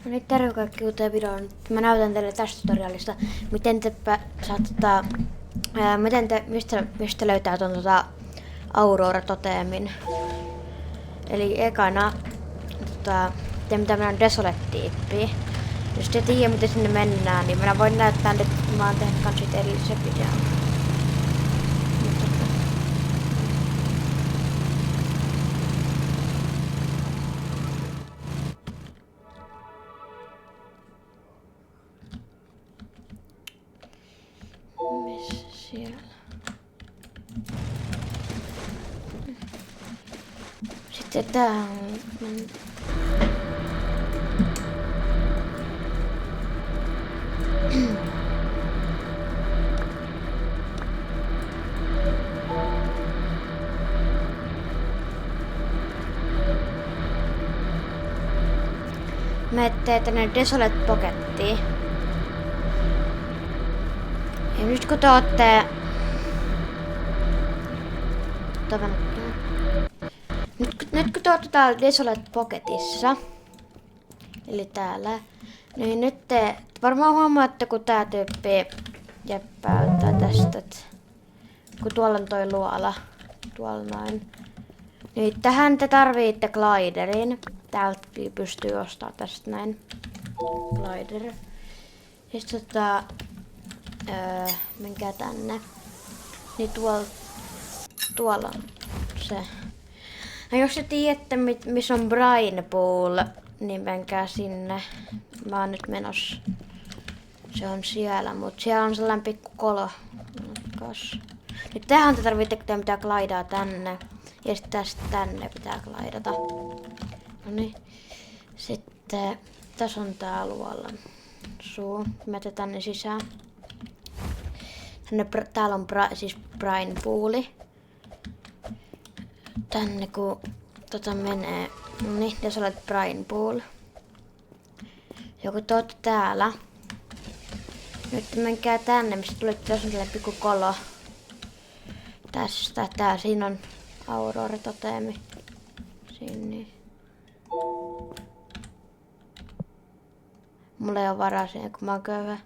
No niin, terve kaikki uuteen videoon. Mä näytän teille tästä tutorialista, miten te mistä löytää ton Aurora Totemin. Eli ekana teidän pitää mennä Desolate-tiippiin. Jos te tiedä miten sinne mennään, niin mä voin näyttää nyt, että mä oon tehnyt kans siitä erillisen videon. Missä siellä? Sitten tää on... Menette tänne Desolate Pockettiin. Ja nyt kun te ootte... Nyt kun te ootte täällä Desolate Pocketissa, eli täällä, niin nyt te varmaan huomaatte, kun tää tyyppi jäppäyttää tästä, kun tuolla on toi luola, tuolla noin. Niin tähän te tarvitte gliderin. Täältä pystyy ostamaan tästä näin glider. Sitten menkää tänne. Niin tuolla on se. Ja jos te tiedätte missä on Brine Pool, niin menkää sinne. Mä oon nyt menossa. Se on siellä, mut siellä on sellainen pikku kolo. Nyt tähän te tarvitte, kun te pitää glidea tänne. Ja sitten tästä tänne pitää glidata. Noniin. Sitten tässä on tää luola suu. Metä tänne sisään. Täällä on siis Brine Pooli. Tänne kun menee, niin tässä olet Brine Pool. Joku te ootte täällä. Nyt menkää tänne, mistä tulitte, tässä on sellainen pikku kolo. Tästä, siinä on Aurora Totemi. Siinä. Mulla ei oo varaa siihen, kun mä oon köyhä.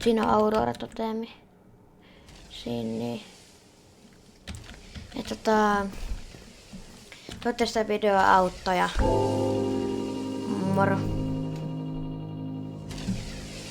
Siinä on Aurora Totemi. Siinä. Ja toivottavasti tämä video auttaa ja moro.